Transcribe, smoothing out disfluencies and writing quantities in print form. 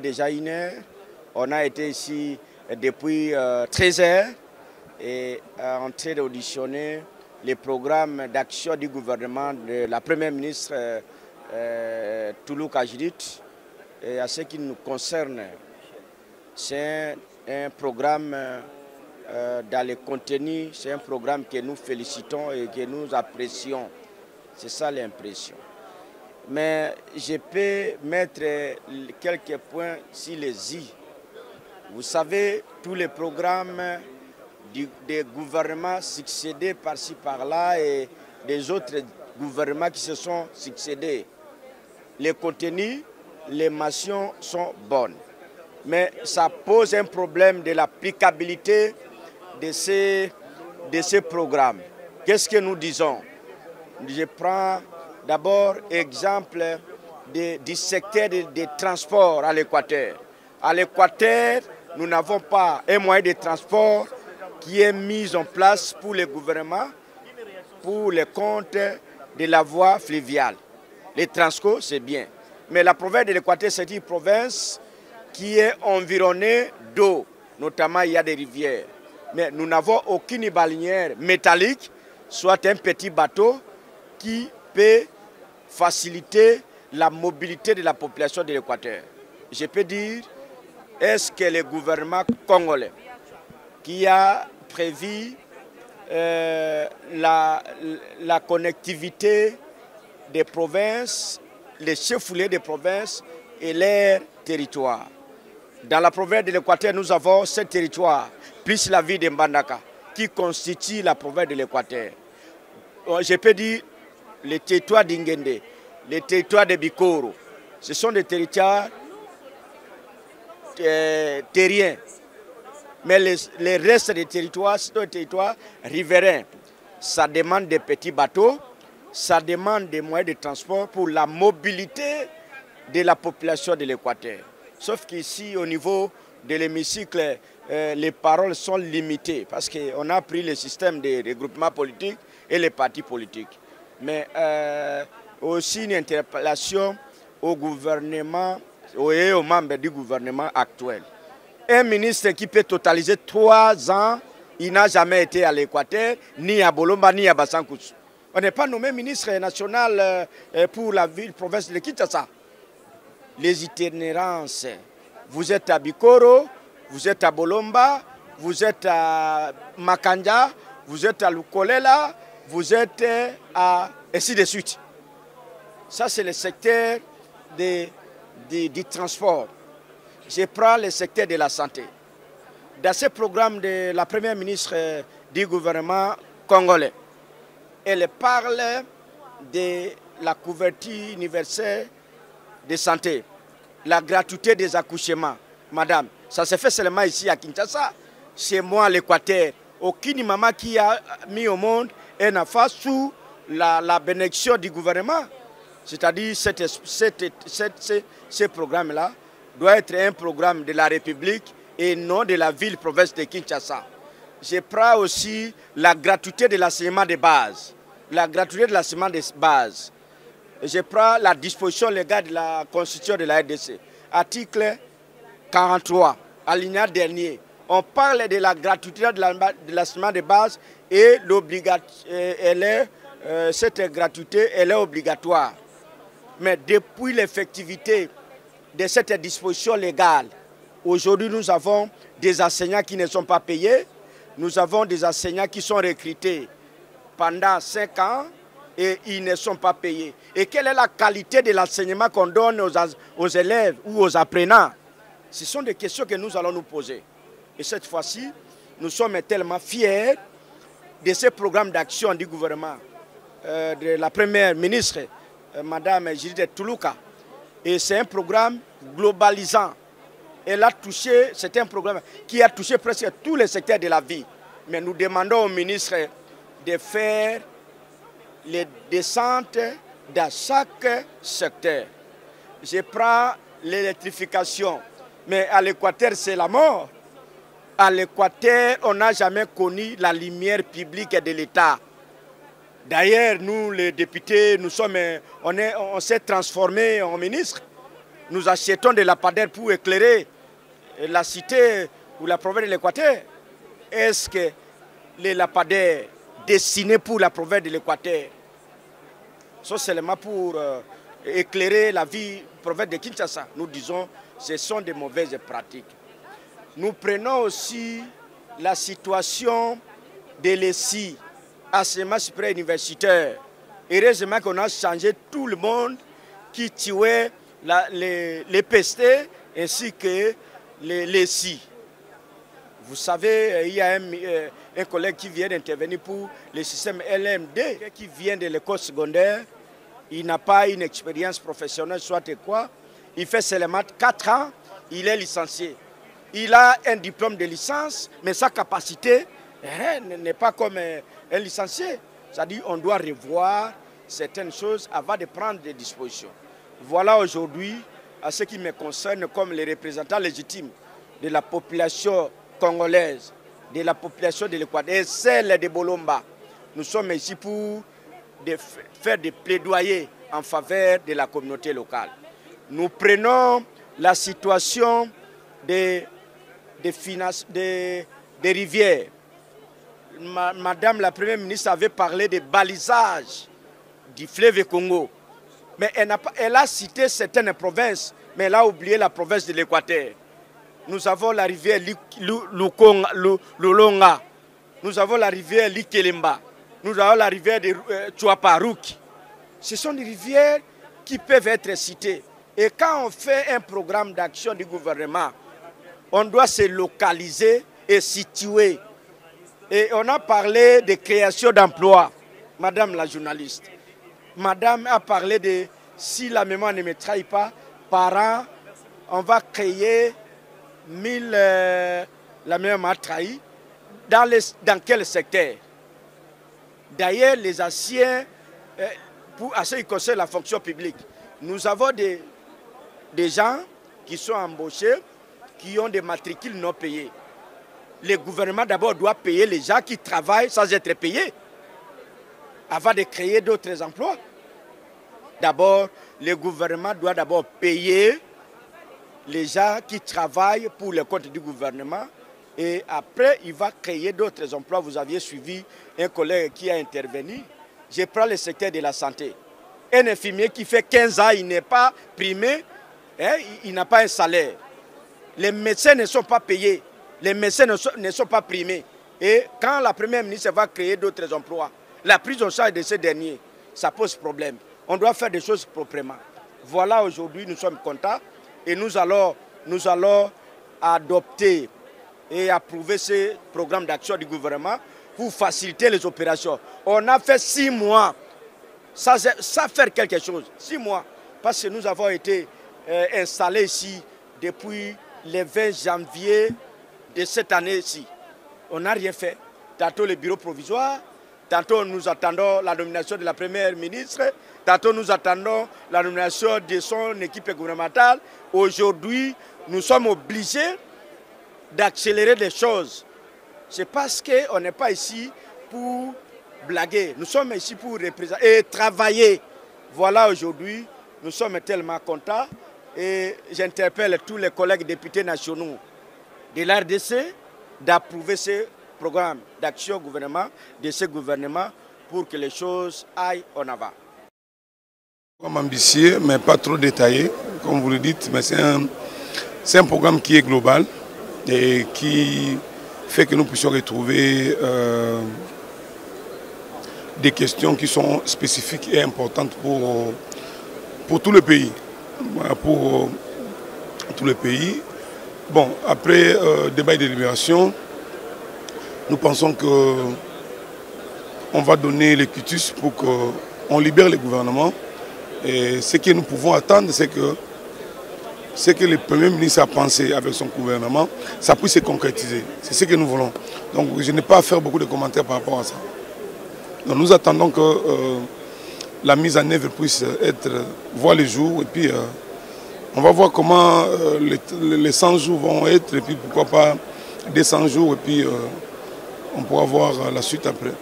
Déjà 1 heure, on a été ici depuis 13 heures et en train d'auditionner les programmes d'action du gouvernement de la Première ministre Toulouse Kajidit. Et à ce qui nous concerne, c'est un programme dans les contenus, c'est un programme que nous félicitons et que nous apprécions. C'est ça l'impression. Mais je peux mettre quelques points sur les i. Vous savez, tous les programmes des gouvernements succédés par-ci par-là et des autres gouvernements qui se sont succédés, les contenus, les mentions sont bonnes. Mais ça pose un problème de l'applicabilité de ces programmes. Qu'est-ce que nous disons? Je prends d'abord exemple du secteur des transports à l'Équateur. À l'Équateur, nous n'avons pas un moyen de transport qui est mis en place pour le gouvernement, pour les comptes de la voie fluviale. Les Transco, c'est bien. Mais la province de l'Équateur, c'est une province qui est environnée d'eau. Notamment, il y a des rivières. Mais nous n'avons aucune balinière métallique, soit un petit bateau qui peut faciliter la mobilité de la population de l'Équateur. Je peux dire, est-ce que le gouvernement congolais qui a prévu la connectivité des provinces, les chefs-lieux des provinces et leurs territoires. Dans la province de l'Équateur, nous avons 7 territoires, plus la ville de Mbandaka, qui constitue la province de l'Équateur. Je peux dire les territoires d'Ingende, les territoires de Bikoro. Ce sont des territoires terriens. Mais les restes des territoires, c'est des territoires riverains. Ça demande des petits bateaux, ça demande des moyens de transport pour la mobilité de la population de l'Équateur. Sauf qu'ici, au niveau de l'hémicycle, les paroles sont limitées parce qu'on a pris le système des regroupements politiques et les partis politiques. Mais aussi une interpellation au gouvernement et aux membres du gouvernement actuel. Un ministre qui peut totaliser 3 ans, il n'a jamais été à l'Équateur, ni à Bolomba, ni à Bassankoussou. On n'est pas nommé ministre national pour la ville, province de Kinshasa. Les itinérances. Vous êtes à Bikoro, vous êtes à Bolomba, vous êtes à Makanja, vous êtes à Lukolela, vous êtes à... ainsi de suite. Ça, c'est le secteur du transport. Je prends le secteur de la santé. Dans ce programme de la première ministre du gouvernement congolais, elle parle de la couverture universelle de santé, la gratuité des accouchements. Madame, ça se fait seulement ici à Kinshasa. Chez moi, à l'Équateur, aucune maman qui a mis au monde un enfant sous la bénédiction du gouvernement. C'est-à-dire ce programme-là doit être un programme de la République et non de la ville-province de Kinshasa. Je prends aussi la gratuité de l'enseignement de base. La gratuité de l'enseignement de base. Je prends la disposition légale de la Constitution de la RDC. Article 43, alinéa dernier. On parle de la gratuité de l'enseignement de base et cette gratuité, elle est obligatoire. Mais depuis l'effectivité de cette disposition légale, aujourd'hui nous avons des enseignants qui ne sont pas payés, nous avons des enseignants qui sont recrutés pendant 5 ans et ils ne sont pas payés. Et quelle est la qualité de l'enseignement qu'on donne aux élèves ou aux apprenants? Ce sont des questions que nous allons nous poser. Et cette fois-ci, nous sommes tellement fiers de ce programme d'action du gouvernement, de la première ministre, Madame Judith Toulouse. Et c'est un programme globalisant. Elle a touché, c'est un programme qui a touché presque tous les secteurs de la vie. Mais nous demandons au ministre de faire les descentes dans chaque secteur. Je prends l'électrification, mais à l'Équateur, c'est la mort. À l'Équateur, on n'a jamais connu la lumière publique de l'État. D'ailleurs, nous, les députés, on s'est transformés en ministres. nous achetons des lampadaires pour éclairer la cité ou la province de l'Équateur. Est-ce que les lampadaires destinés pour la province de l'Équateur sont seulement pour éclairer la vie province de Kinshasa? Nous disons que ce sont des mauvaises pratiques. Nous prenons aussi la situation de l'ESI, enseignement supérieur universitaire. Heureusement qu'on a changé tout le monde qui tuait les PST ainsi que l'ESI. Vous savez, il y a un collègue qui vient d'intervenir pour le système LMD, qui vient de l'école secondaire. Il n'a pas une expérience professionnelle, soit quoi. Il fait seulement 4 ans, il est licencié. Il a un diplôme de licence, mais sa capacité n'est pas comme un licencié. C'est-à-dire qu'on doit revoir certaines choses avant de prendre des dispositions. Voilà aujourd'hui, à ce qui me concerne, comme les représentants légitimes de la population congolaise, de la population de l'Équateur, et celle de Bolomba. Nous sommes ici pour faire des plaidoyers en faveur de la communauté locale. Nous prenons la situation des rivières. Madame la Première ministre avait parlé de balisage du fleuve Congo. Mais elle a cité certaines provinces, mais elle a oublié la province de l'Équateur. Nous avons la rivière Lulonga, nous avons la rivière Likelemba, nous avons la rivière de Chouaparouk. Ce sont des rivières qui peuvent être citées. Et quand on fait un programme d'action du gouvernement, on doit se localiser et situer. Et on a parlé de création d'emplois, madame la journaliste. Madame a parlé de, si la mémoire ne me trahit pas, par an, on va créer 1000, la mémoire m'a trahi, dans quel secteur? D'ailleurs, les anciens, à ce qui concerne la fonction publique, nous avons des gens qui sont embauchés, qui ont des matricules non payées. Le gouvernement d'abord doit payer les gens qui travaillent sans être payés, avant de créer d'autres emplois. D'abord, le gouvernement doit d'abord payer les gens qui travaillent pour le compte du gouvernement et après, il va créer d'autres emplois. Vous aviez suivi un collègue qui a intervenu. Je prends le secteur de la santé. Un infirmier qui fait 15 ans, il n'est pas primé, hein, il n'a pas un salaire. Les médecins ne sont pas payés, les médecins ne sont pas primés. Et quand la Première ministre va créer d'autres emplois, la prise en charge de ces derniers, ça pose problème. On doit faire des choses proprement. Voilà, aujourd'hui, nous sommes contents et nous allons adopter et approuver ce programme d'action du gouvernement pour faciliter les opérations. On a fait 6 mois sans faire quelque chose. 6 mois. Parce que nous avons été installés ici depuis le 20 janvier de cette année-ci. On n'a rien fait. Tantôt le bureau provisoire, tantôt nous attendons la nomination de la Première ministre, tantôt nous attendons la nomination de son équipe gouvernementale. Aujourd'hui, nous sommes obligés d'accélérer les choses. C'est parce qu'on n'est pas ici pour blaguer. Nous sommes ici pour représenter et travailler. Voilà, aujourd'hui, nous sommes tellement contents et j'interpelle tous les collègues députés nationaux de l'RDC d'approuver ce programme d'action gouvernement de ce gouvernement pour que les choses aillent en avant. Comme ambitieux, mais pas trop détaillé, comme vous le dites, mais c'est un programme qui est global et qui fait que nous puissions retrouver des questions qui sont spécifiques et importantes pour tout le pays. Pour tout le pays. Bon, après débat et délibération, nous pensons qu'on va donner les quitus pour qu'on libère le gouvernement. Et ce que nous pouvons attendre, c'est que ce que le Premier ministre a pensé avec son gouvernement, ça puisse se concrétiser. C'est ce que nous voulons. Donc je n'ai pas à faire beaucoup de commentaires par rapport à ça. Donc, nous attendons que la mise en œuvre puisse voir le jour. Et puis on va voir comment les 100 jours vont être. Et puis pourquoi pas des 100 jours. Et puis on pourra voir la suite après.